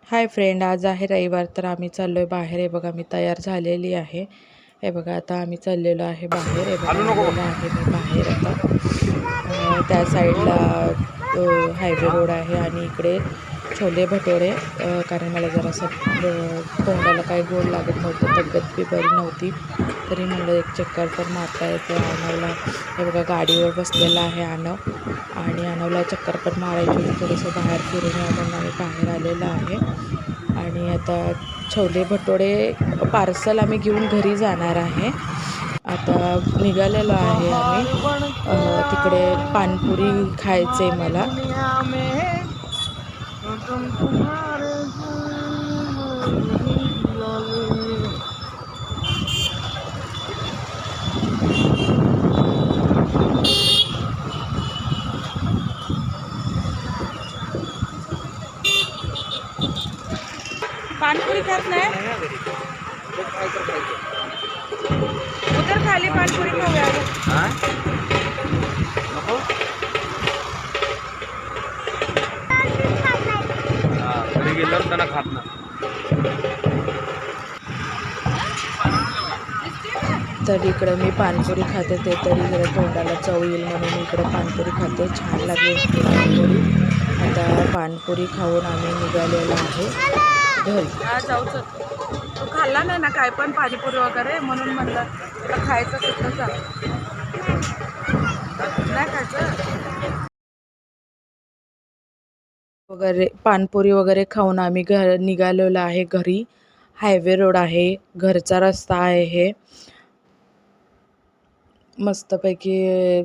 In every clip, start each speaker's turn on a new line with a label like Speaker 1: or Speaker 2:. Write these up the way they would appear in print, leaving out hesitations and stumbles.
Speaker 1: Hi friend, आज आहे रविवार तर आम्ही चाललो आहे बाहेर. हे बघा मी तयार झालेली आहे. हे बघा आता आम्ही चाललेलो आहे बाहेर. हे बघा आलेलो आहे मी बाहेर आता. त्या साईडला हायवे रोड आहे आणि इकडे छोले भटोरे. कारण मला जरासं तोंडाला काही गोड लागत नव्हतं, तब्येत बी बरी नव्हती, तरी म्हणलं एक चक्कर तर मारता येते आनवला. हे बघा गाडीवर बसलेला आहे आनव आणि आनवला चक्कर पण मारायची होती, थोडंसं बाहेर फिरून या म्हणून आम्ही बाहेर आलेलं आहे. आणि आता छोले भटोरे पार्सल आम्ही घेऊन घरी जाणार आहे. आता निघालेलो आहे आम्ही. तिकडे पानपुरी खायचे मला. पानपुरी खात नाही उधर खाली पानपुरी खाऊया.
Speaker 2: घरी गेल्यावर त्यांना खात ना.
Speaker 1: तर इकडं मी पानपुरी खाते, ते तरी जरा तोंडाला चव येईल म्हणून इकडे पानपुरी खाते. छान लागली पानपुरी. आता पानपुरी खाऊन आम्ही निघालेलो आहे घरी. जाऊच तू खाल्ला नाही ना काय पण पाणीपुरी वगैरे, म्हणून म्हणलं तुला खायचं कुठं जा नाही खायचं वगैरे. पानपुरी वगैरे खाऊन आम्ही निघालेलो आहे घरी. हायवे रोड आहे, घरचा रस्ता आहे. हे मस्तपैकी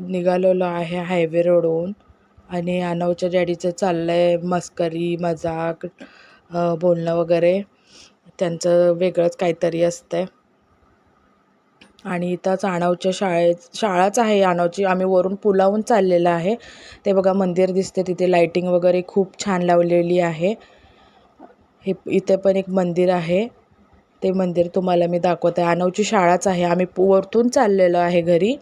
Speaker 1: निघालेलो आहे हायवे रोडवरून. आणि आनवच्या डॅडीचं चाललं आहे मस्करी मजाक, बोलणं वगैरे. त्यांचं वेगळंच काहीतरी असतं. आणि इथंच आनवच्या शाळाच आहे आनवची. आम्ही वरून पुलावून चाललेलं आहे. ते बघा मंदिर दिसते, तिथे लाईटिंग वगैरे खूप छान लावलेली आहे. हे इथे पण एक मंदिर आहे, ते मंदिर तुम्हाला मी दाखवते. आनवची शाळाच आहे. आम्ही वरतून चाललेलो आहे घरी.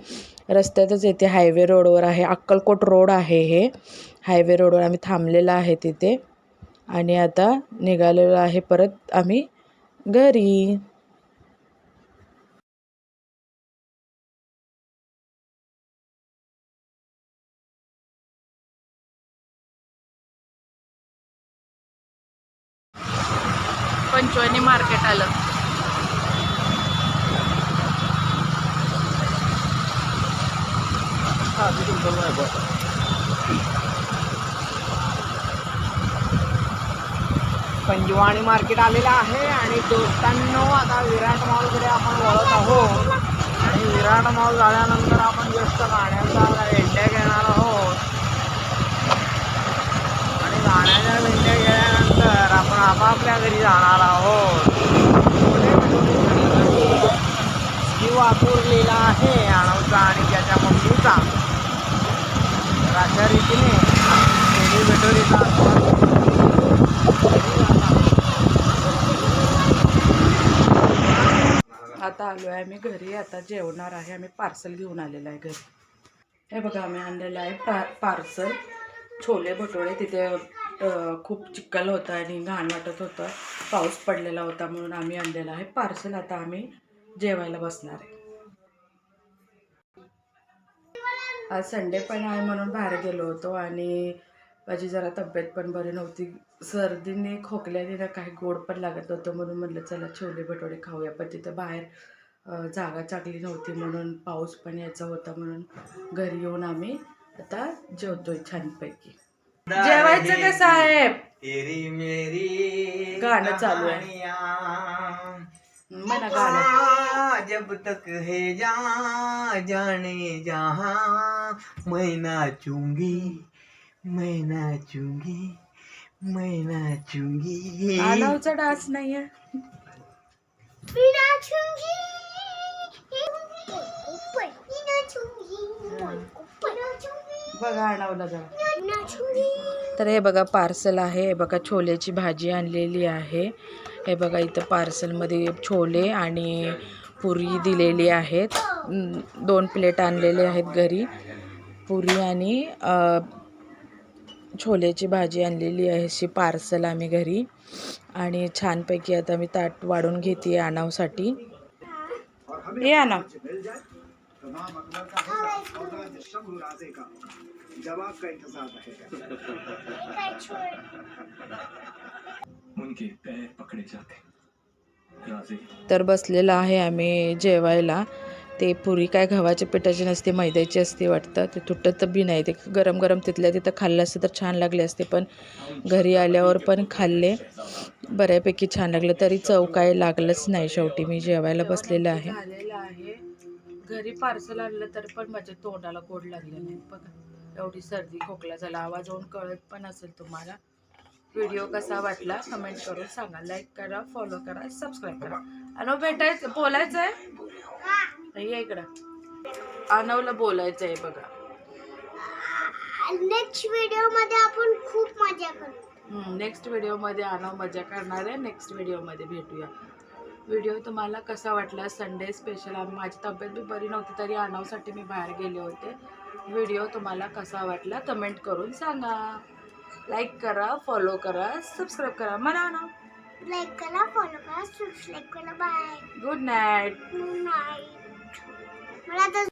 Speaker 1: रस्त्यातच येते, हायवे रोडवर आहे. अक्कलकोट रोड आहे हे. हायवे रोडवर आम्ही थांबलेलं आहे तिथे. आणि आता निघालेलो आहे परत आम्ही घरी. पंचवणी मार्केट आलं.
Speaker 2: पंजवाणी मार्केट आलेलं आहे. आणि दोस्तांनो आता विराट मॉलकडे आपण वळत आहोत. आणि विराट मॉल झाल्यानंतर आपण जस्ट गाण्याचा भेंड्या घेणार आहोत. आणि गाण्याच्या भेंड्या गेल्यानंतर आपण आपापल्या घरी जाणार आहोत. जीव आतुरलेला आहे आनवचा आणि त्याच्या मम्मीचा. तर अशा रीतीने छोले भटोरेचा
Speaker 1: आता आलो आहे आम्ही घरी. आता जेवणार आहे. आम्ही पार्सल घेऊन आलेलं आहे घरी. हे बघा आम्ही आणलेलं आहे पार्सल छोले भटोरे. तिथे खूप चिखल होता आणि घाण वाटत होतं, पाऊस पडलेला होता, म्हणून आम्ही आणलेलं आहे पार्सल. आता आम्ही जेवायला बसणार आहे. आज संडे पण आहे म्हणून बाहेर गेलो होतो. आणि माझी जरा तब्येत पण बरी नव्हती. सर्दीने खोकल्याने ना काही गोड पण लागत नव्हतं, म्हणून म्हटलं चला छोले भटोरे खाऊया. पण तिथं बाहेर जागा चांगली नव्हती, म्हणून पाऊस पण यायचा होता, म्हणून घरी येऊन आम्ही आता जेवतोय छानपैकी. जेवायचं का साहेब? गाणं चालू आहे. म्हणा गाणं.
Speaker 2: जब तक है जाने जहां मैं नाचूंगी मैं नाचूंगी मैं नाचूंगी.
Speaker 1: आनवचा डान्स नाहीये. बघा आनवला जरा. तर हे बघा पार्सल आहे. हे बघा छोलेची भाजी आणलेली आहे. हे बघा इथं पार्सलमध्ये छोले आणि पुरी दिलेली आहेत. 2 प्लेट आणलेले आहेत घरी. पुरी आणि छोलेची भाजी आणलेली आहे अशी पार्सल आम्ही घरी. आणि छानपैकी आता मी ताट वाढून घेते आणावसाठी. हे आणा. तर बसलेला आहे आम्ही जेवायला. ते पुरी काय गव्हाच्या पिठाची नसते, मैद्याची असते वाटतं. ते तुटत बी नाही. ते गरम गरम तिथल्या तिथं खाल्लं असतं तर छान लागले असते, पण घरी आल्यावर पण खाल्ले, बऱ्यापैकी छान लागलं. तरी चव काय लागलंच नाही. शेवटी मी जेवायला बसलेलं आहे. घरी पार्सल आणलं तर पण माझ्या तोंडाला गोड लागलं नाही बघा. एवढी सर्दी खोकला झाला. आवाज होऊन कळत पण असेल तुम्हाला. व्हिडिओ कसा वाटला कमेंट करून सांगा. लाईक करा, फॉलो करा, सबस्क्राईब करा. अनव भेटायचं बोलायचं आहे, ये इकडं. अनवला बोलायचं आहे बघा.
Speaker 3: नेक्स्ट व्हिडिओ मध्ये आपण खूप मजा करू.
Speaker 1: नेक्स्ट व्हिडिओमध्ये अनव मजा करणार आहे. नेक्स्ट व्हिडिओमध्ये भेटूया. व्हिडिओ तुम्हाला कसा वाटला? Sunday special. माझी तब्येत बी बरी नव्हती तरी अनवसाठी मी बाहेर गेले होते. व्हिडिओ तुम्हाला कसा वाटला कमेंट करून सांगा. लाईक करा, फॉलो करा, सबस्क्राईब करा. मला ना
Speaker 3: लाईक करा, फॉलो करा, सबस्क्राईब करा. Bye.
Speaker 1: Good night.
Speaker 3: Good night. मला